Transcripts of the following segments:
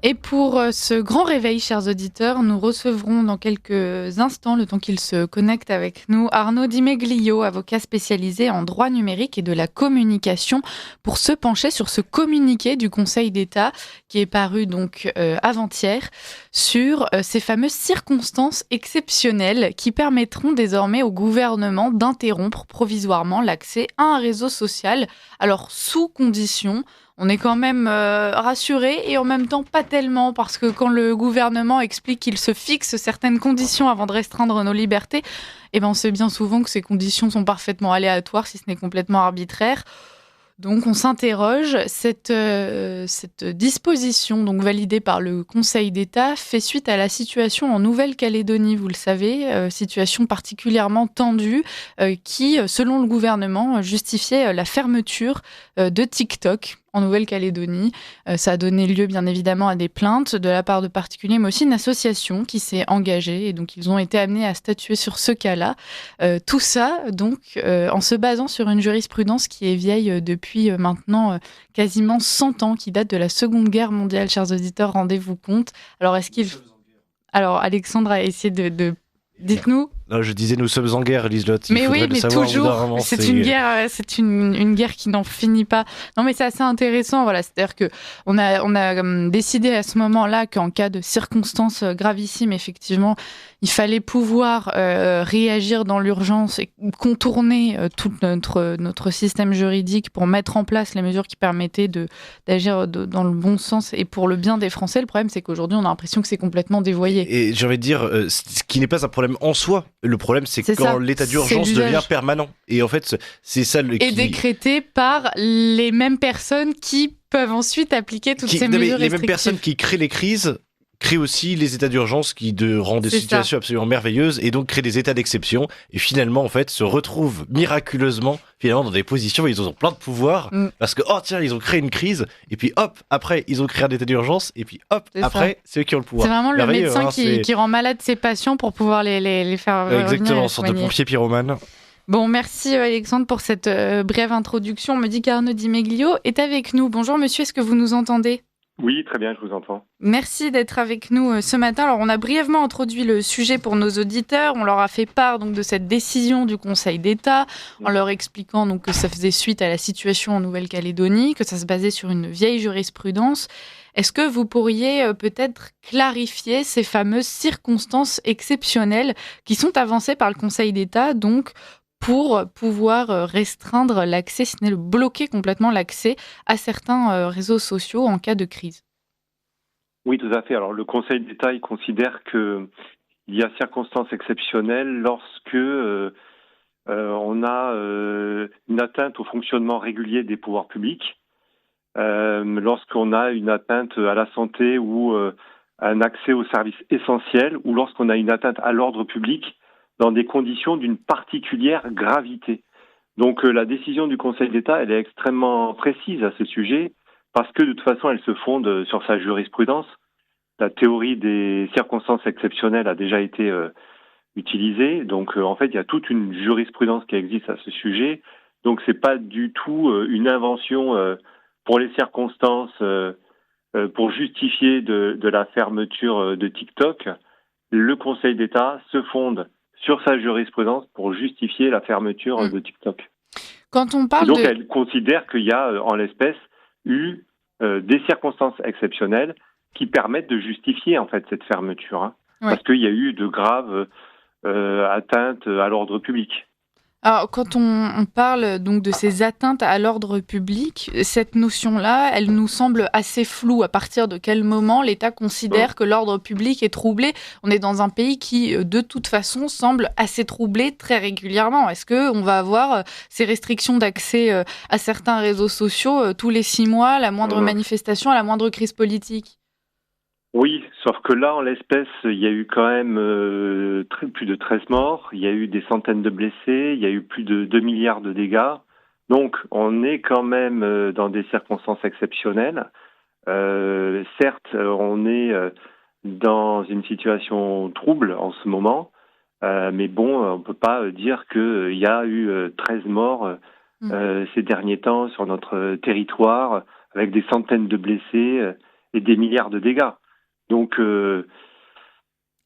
Et pour ce grand réveil, chers auditeurs, nous recevrons dans quelques instants, le temps qu'il se connecte avec nous, Arnaud Di Meglio, avocat spécialisé en droit numérique et de la communication, pour se pencher sur ce communiqué du Conseil d'État qui est paru donc avant-hier sur ces fameuses circonstances exceptionnelles qui permettront désormais au gouvernement d'interrompre provisoirement l'accès à un réseau social, alors sous condition. On est quand même rassuré et en même temps pas tellement, parce que quand le gouvernement explique qu'il se fixe certaines conditions avant de restreindre nos libertés, eh ben on sait bien souvent que ces conditions sont parfaitement aléatoires, si ce n'est complètement arbitraire. Donc on s'interroge, cette disposition donc validée par le Conseil d'État fait suite à la situation en Nouvelle-Calédonie, vous le savez, situation particulièrement tendue qui, selon le gouvernement, justifiait la fermeture de TikTok en Nouvelle-Calédonie. Ça a donné lieu bien évidemment à des plaintes de la part de particuliers, mais aussi une association qui s'est engagée et donc ils ont été amenés à statuer sur ce cas-là. Tout ça donc en se basant sur une jurisprudence qui est vieille depuis maintenant quasiment 100 ans, qui date de la Seconde Guerre mondiale, chers auditeurs, rendez-vous compte. Alors Alors Alexandre a essayé de... Dites-nous. Non, je disais nous sommes en guerre, Liselotte. Mais oui, mais toujours, c'est une guerre, c'est une guerre qui n'en finit pas. Non, mais c'est assez intéressant, voilà. C'est-à-dire que on a décidé à ce moment-là qu'en cas de circonstances gravissimes, effectivement, il fallait pouvoir réagir dans l'urgence et contourner tout notre système juridique pour mettre en place les mesures qui permettaient d'agir dans le bon sens et pour le bien des Français. Le problème, c'est qu'aujourd'hui, on a l'impression que c'est complètement dévoyé. Et j'ai envie de dire, ce qui n'est pas un problème en soi. Le problème, c'est quand ça. L'état d'urgence devient permanent. Et en fait, c'est ça et décrété par les mêmes personnes qui peuvent ensuite appliquer toutes ces mesures restrictives. Les mêmes personnes qui créent les crises créent aussi les états d'urgence qui rendent des situations absolument merveilleuses et donc créent des états d'exception. Et finalement, en fait, se retrouvent miraculeusement finalement dans des positions où ils ont plein de pouvoir parce que, oh tiens, ils ont créé une crise et puis hop, après, ils ont créé un état d'urgence et puis hop, après, c'est eux qui ont le pouvoir. C'est vraiment le médecin qui rend malade ses patients pour pouvoir les faire revenir. Exactement, sorte de pompier pyromane. Bon, merci Alexandre pour cette brève introduction. On me dit qu'Arnaud Di Meglio est avec nous. Bonjour monsieur, est-ce que vous nous entendez ? Oui, très bien, je vous entends. Merci d'être avec nous ce matin. Alors, on a brièvement introduit le sujet pour nos auditeurs. On leur a fait part donc de cette décision du Conseil d'État en leur expliquant donc que ça faisait suite à la situation en Nouvelle-Calédonie, que ça se basait sur une vieille jurisprudence. Est-ce que vous pourriez peut-être clarifier ces fameuses circonstances exceptionnelles qui sont avancées par le Conseil d'État, donc pour pouvoir restreindre l'accès, si ce n'est bloquer complètement l'accès à certains réseaux sociaux en cas de crise? Oui, tout à fait. Alors, le Conseil d'État, il considère qu'il y a circonstances exceptionnelles lorsque on a une atteinte au fonctionnement régulier des pouvoirs publics, lorsqu'on a une atteinte à la santé ou un accès aux services essentiels, ou lorsqu'on a une atteinte à l'ordre public dans des conditions d'une particulière gravité. Donc la décision du Conseil d'État, elle est extrêmement précise à ce sujet, parce que de toute façon, elle se fonde sur sa jurisprudence. La théorie des circonstances exceptionnelles a déjà été utilisée. Donc en fait, il y a toute une jurisprudence qui existe à ce sujet. Donc c'est pas du tout une invention pour les circonstances, pour justifier de la fermeture de TikTok. Le Conseil d'État se fonde sur sa jurisprudence pour justifier la fermeture de TikTok. Quand on parle elle considère qu'il y a, en l'espèce, eu des circonstances exceptionnelles qui permettent de justifier en fait cette fermeture, hein, parce qu'il y a eu de graves atteintes à l'ordre public. Alors, quand on parle donc de ces atteintes à l'ordre public, cette notion-là, elle nous semble assez floue. À partir de quel moment l'État considère que l'ordre public est troublé ? On est dans un pays qui, de toute façon, semble assez troublé très régulièrement. Est-ce qu'on va avoir ces restrictions d'accès à certains réseaux sociaux tous les 6 mois, la moindre manifestation, à la moindre crise politique ? Oui, sauf que là, en l'espèce, il y a eu quand même plus de 13 morts, il y a eu des centaines de blessés, il y a eu plus de 2 milliards de dégâts. Donc, on est quand même dans des circonstances exceptionnelles. Certes, on est dans une situation trouble en ce moment, mais bon, on ne peut pas dire qu'il y a eu 13 morts ces derniers temps sur notre territoire, avec des centaines de blessés. et des milliards de dégâts. Donc,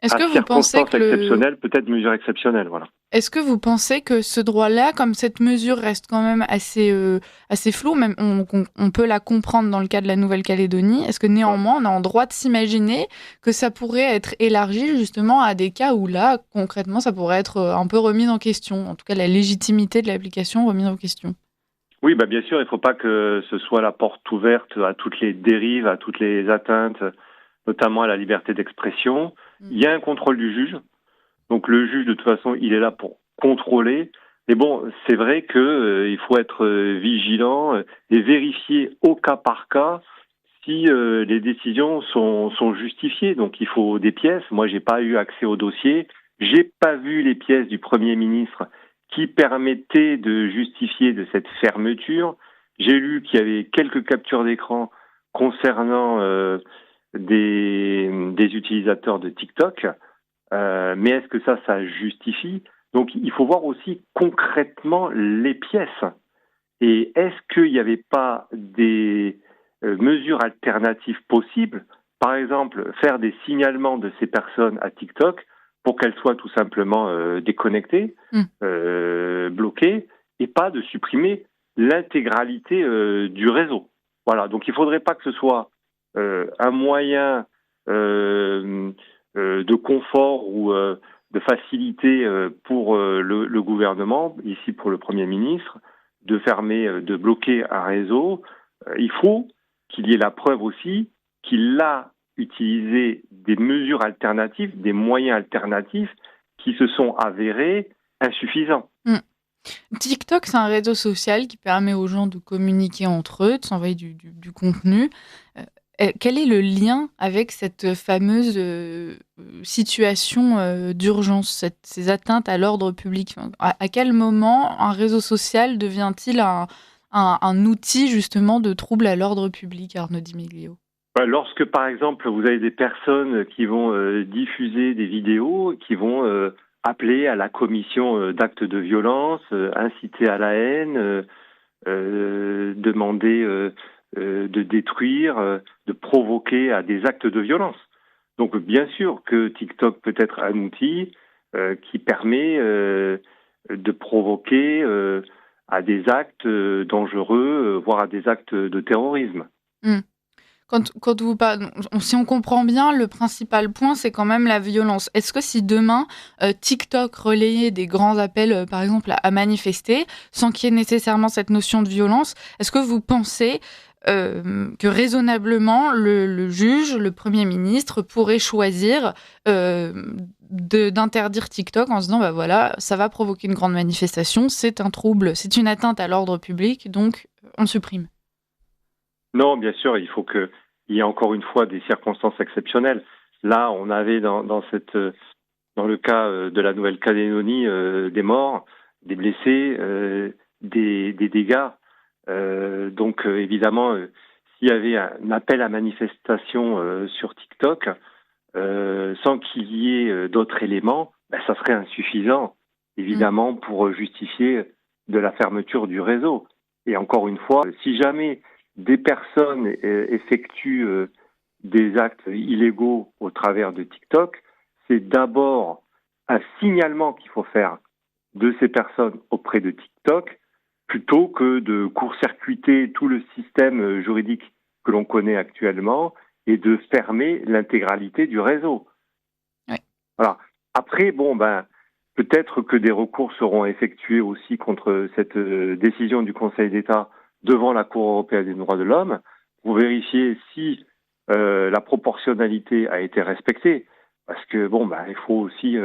Est-ce à que vous pensez circonstances que exceptionnelles, peut-être mesure exceptionnelle, voilà. Est-ce que vous pensez que ce droit-là, comme cette mesure reste quand même assez floue, même on peut la comprendre dans le cas de la Nouvelle-Calédonie, est-ce que néanmoins on a en droit de s'imaginer que ça pourrait être élargi justement à des cas où là, concrètement, ça pourrait être un peu remis en question, en tout cas la légitimité de l'application remise en question? Oui, bien sûr, il ne faut pas que ce soit la porte ouverte à toutes les dérives, à toutes les atteintes, notamment à la liberté d'expression. Il y a un contrôle du juge. Donc le juge, de toute façon, il est là pour contrôler. Mais bon, c'est vrai que il faut être vigilant et vérifier au cas par cas si les décisions sont justifiées. Donc il faut des pièces. Moi, j'ai pas eu accès au dossier. J'ai pas vu les pièces du Premier ministre qui permettaient de justifier de cette fermeture. J'ai lu qu'il y avait quelques captures d'écran concernant des utilisateurs de TikTok. Mais est-ce que ça justifie? Donc il faut voir aussi concrètement les pièces. Et est-ce qu'il n'y avait pas des mesures alternatives possibles? Par exemple, faire des signalements de ces personnes à TikTok pour qu'elles soient tout simplement déconnectées, bloquées, et pas de supprimer l'intégralité du réseau. Voilà, donc il ne faudrait pas que ce soit un moyen de confort ou de facilité pour le gouvernement, ici pour le Premier ministre, de fermer, de bloquer un réseau. Il faut qu'il y ait la preuve aussi qu'il a utilisé des mesures alternatives, des moyens alternatifs qui se sont avérés insuffisants. TikTok, c'est un réseau social qui permet aux gens de communiquer entre eux, de s'envoyer du contenu. Quel est le lien avec cette fameuse situation d'urgence, ces atteintes à l'ordre public? À quel moment un réseau social devient-il un outil justement de trouble à l'ordre public, Arnaud Di Meglio? Lorsque, par exemple, vous avez des personnes qui vont diffuser des vidéos, qui vont appeler à la commission d'actes de violence, inciter à la haine, demander de détruire, de provoquer à des actes de violence. Donc bien sûr que TikTok peut être un outil qui permet de provoquer à des actes dangereux, voire à des actes de terrorisme. Quand vous parlez, si on comprend bien, le principal point, c'est quand même la violence. Est-ce que si demain, TikTok relayait des grands appels, par exemple, à manifester, sans qu'il y ait nécessairement cette notion de violence, est-ce que vous pensez que raisonnablement, le juge, le Premier ministre, pourrait choisir d'interdire TikTok en se disant, voilà, ça va provoquer une grande manifestation, c'est un trouble, c'est une atteinte à l'ordre public, donc on supprime? Non, bien sûr, il faut qu'il y ait encore une fois des circonstances exceptionnelles. Là, on avait dans le cas de la Nouvelle-Calédonie des morts, des blessés, des dégâts. Donc évidemment, s'il y avait un appel à manifestation sur TikTok, sans qu'il y ait d'autres éléments, ça serait insuffisant, évidemment, pour justifier de la fermeture du réseau. Et encore une fois, si jamais des personnes effectuent des actes illégaux au travers de TikTok, c'est d'abord un signalement qu'il faut faire de ces personnes auprès de TikTok, plutôt que de court-circuiter tout le système juridique que l'on connaît actuellement et de fermer l'intégralité du réseau. Ouais. Voilà. Après, peut-être que des recours seront effectués aussi contre cette décision du Conseil d'État devant la Cour européenne des droits de l'homme pour vérifier si la proportionnalité a été respectée. Parce que, il faut aussi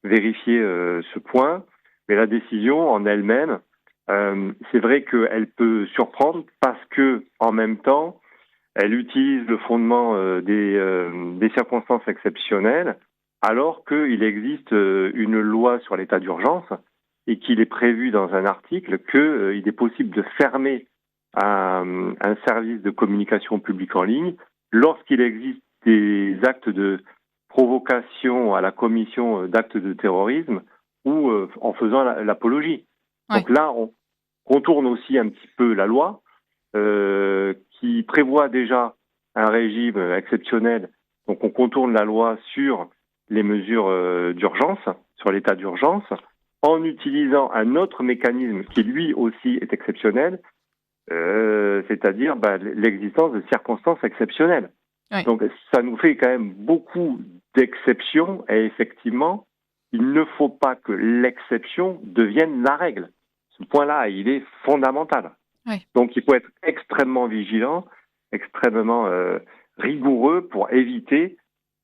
vérifier ce point. Mais la décision en elle-même, c'est vrai qu'elle peut surprendre parce que, en même temps, elle utilise le fondement des circonstances exceptionnelles, alors qu'il existe une loi sur l'état d'urgence et qu'il est prévu dans un article qu'il est possible de fermer un service de communication publique en ligne lorsqu'il existe des actes de provocation à la commission d'actes de terrorisme ou en faisant l'apologie. Ouais. Donc là, on contourne aussi un petit peu la loi qui prévoit déjà un régime exceptionnel, donc on contourne la loi sur les mesures d'urgence, sur l'état d'urgence, en utilisant un autre mécanisme qui lui aussi est exceptionnel, c'est-à-dire l'existence de circonstances exceptionnelles. Oui. Donc ça nous fait quand même beaucoup d'exceptions et effectivement, il ne faut pas que l'exception devienne la règle. Ce point-là, il est fondamental. Oui. Donc il faut être extrêmement vigilant, extrêmement rigoureux pour éviter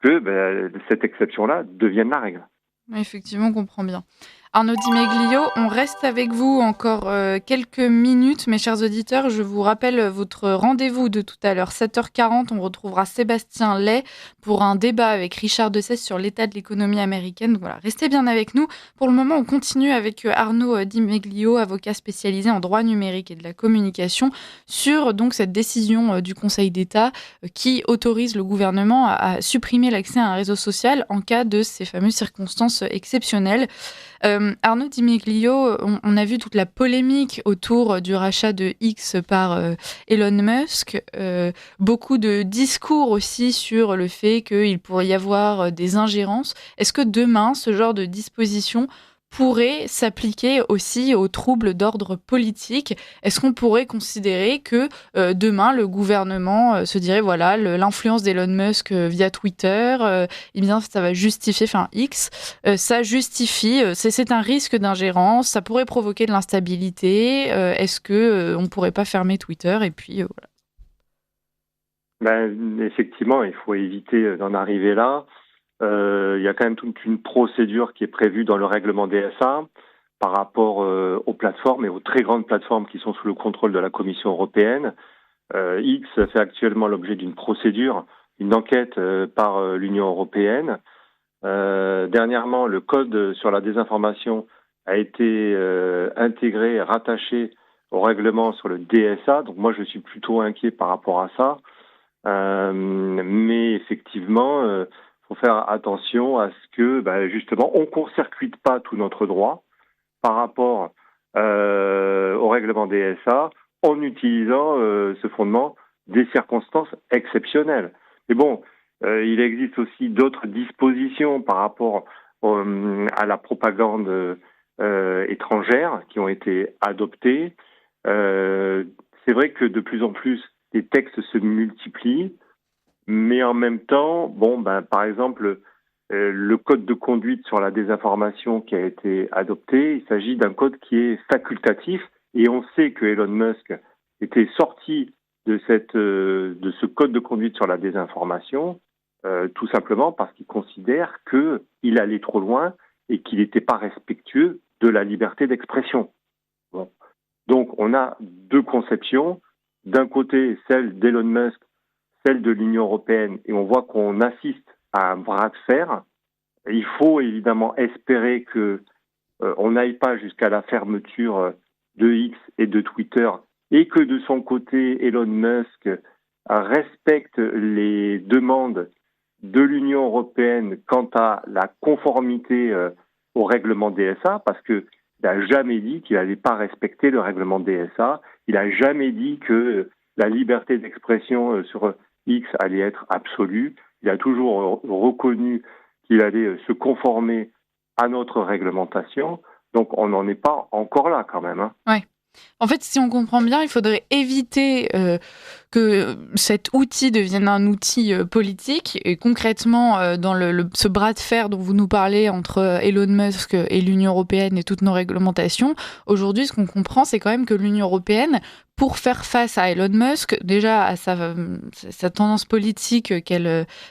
que cette exception-là devienne la règle. Effectivement, on comprend bien. Arnaud Di Meglio, on reste avec vous encore quelques minutes, mes chers auditeurs. Je vous rappelle votre rendez-vous de tout à l'heure, 7h40. On retrouvera Sébastien Lay pour un débat avec Richard Dessès sur l'état de l'économie américaine. Donc voilà, restez bien avec nous. Pour le moment, on continue avec Arnaud Di Meglio, avocat spécialisé en droit numérique et de la communication, sur donc cette décision du Conseil d'État qui autorise le gouvernement à supprimer l'accès à un réseau social en cas de ces fameuses circonstances exceptionnelles. Arnaud Di Meglio, on a vu toute la polémique autour du rachat de X par Elon Musk, beaucoup de discours aussi sur le fait qu'il pourrait y avoir des ingérences. Est-ce que demain, ce genre de disposition pourrait s'appliquer aussi aux troubles d'ordre politique? Est-ce qu'on pourrait considérer que demain, le gouvernement se dirait, voilà, l'influence d'Elon Musk via Twitter, eh bien, ça va justifier, enfin X, ça justifie, c'est un risque d'ingérence, ça pourrait provoquer de l'instabilité. Est-ce que on pourrait pas fermer Twitter et puis voilà. Effectivement, il faut éviter d'en arriver là. Il y a quand même toute une procédure qui est prévue dans le règlement DSA par rapport aux plateformes et aux très grandes plateformes qui sont sous le contrôle de la Commission européenne. X fait actuellement l'objet d'une procédure, une enquête par l'Union européenne. Dernièrement, le code sur la désinformation a été intégré, rattaché au règlement sur le DSA. Donc moi, je suis plutôt inquiet par rapport à ça. Mais effectivement, faut faire attention à ce que, justement, on court-circuite pas tout notre droit par rapport au règlement DSA en utilisant ce fondement des circonstances exceptionnelles. Mais bon, il existe aussi d'autres dispositions par rapport à la propagande étrangère qui ont été adoptées. C'est vrai que de plus en plus, les textes se multiplient. Mais en même temps, par exemple, le code de conduite sur la désinformation qui a été adopté, il s'agit d'un code qui est facultatif et on sait que Elon Musk était sorti de ce code de conduite sur la désinformation tout simplement parce qu'il considère qu'il allait trop loin et qu'il n'était pas respectueux de la liberté d'expression. Bon. Donc on a deux conceptions. D'un côté, celle d'Elon Musk, celle de l'Union européenne, et on voit qu'on assiste à un bras de fer. Il faut évidemment espérer qu'on n'aille pas jusqu'à la fermeture de X et de Twitter, et que de son côté, Elon Musk respecte les demandes de l'Union européenne quant à la conformité au règlement DSA, parce qu'il n'a jamais dit qu'il n'allait pas respecter le règlement DSA, il n'a jamais dit que la liberté d'expression sur X allait être absolue. Il a toujours reconnu qu'il allait se conformer à notre réglementation. Donc, on n'en est pas encore là quand même. Ouais. En fait, si on comprend bien, il faudrait éviter que cet outil devienne un outil politique. Et concrètement, dans ce bras de fer dont vous nous parlez entre Elon Musk et l'Union européenne et toutes nos réglementations, aujourd'hui, ce qu'on comprend, c'est quand même que l'Union européenne, pour faire face à Elon Musk, déjà à sa tendance politique à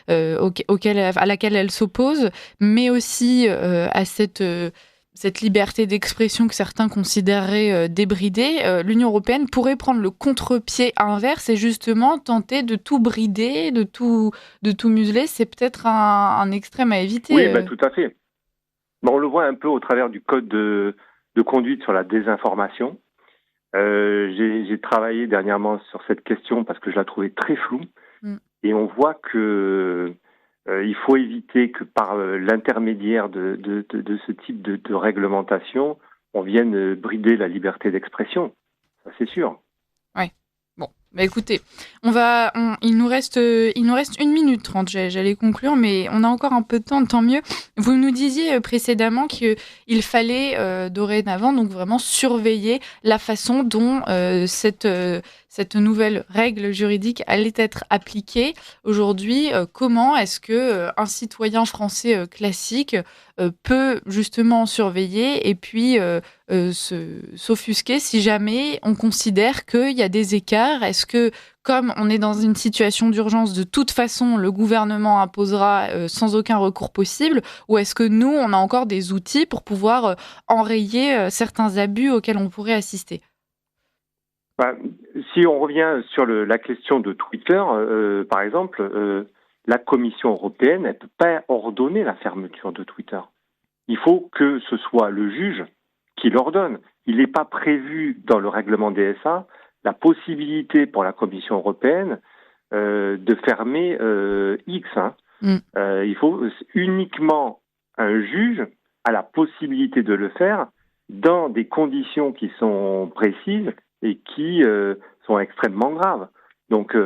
laquelle elle s'oppose, mais aussi à cette liberté d'expression que certains considéraient débridée, l'Union européenne pourrait prendre le contre-pied inverse et justement tenter de tout brider, de tout museler. C'est peut-être un extrême à éviter. Oui, tout à fait. On le voit un peu au travers du code de conduite sur la désinformation. J'ai travaillé dernièrement sur cette question parce que je la trouvais très floue. Et on voit que il faut éviter que par l'intermédiaire de ce type de réglementation, on vienne brider la liberté d'expression. Ça, c'est sûr. Oui. Bon. Bah écoutez, il nous reste 1 minute 30, j'allais conclure, mais on a encore un peu de temps, tant mieux. Vous nous disiez précédemment qu'il fallait dorénavant donc vraiment surveiller la façon dont cette nouvelle règle juridique allait être appliquée. Aujourd'hui, comment est-ce que un citoyen français classique peut justement surveiller et puis s'offusquer si jamais on considère qu'il y a des écarts? Est-ce que, comme on est dans une situation d'urgence, de toute façon, le gouvernement imposera sans aucun recours possible, ou est-ce que nous, on a encore des outils pour pouvoir enrayer certains abus auxquels on pourrait assister? Si on revient sur la question de Twitter, par exemple, la Commission européenne ne peut pas ordonner la fermeture de Twitter. Il faut que ce soit le juge qui l'ordonne. Il n'est pas prévu dans le règlement DSA la possibilité pour la Commission européenne de fermer X. Il faut uniquement un juge a la possibilité de le faire dans des conditions qui sont précises et qui sont extrêmement graves. Donc,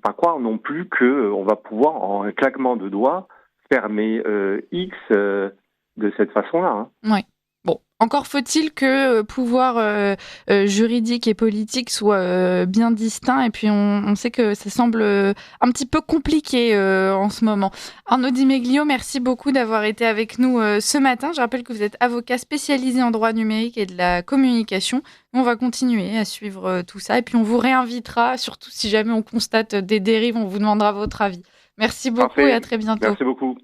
pas croire non plus qu'on va pouvoir, en un claquement de doigts, fermer X de cette façon-là. Oui. Bon, encore faut-il que pouvoir juridique et politique soient bien distincts, et puis on sait que ça semble un petit peu compliqué en ce moment. Arnaud Di Meglio, merci beaucoup d'avoir été avec nous ce matin. Je rappelle que vous êtes avocat spécialisé en droit numérique et de la communication. On va continuer à suivre tout ça, et puis on vous réinvitera, surtout si jamais on constate des dérives, on vous demandera votre avis. Merci beaucoup. Parfait. Et à très bientôt. Merci beaucoup.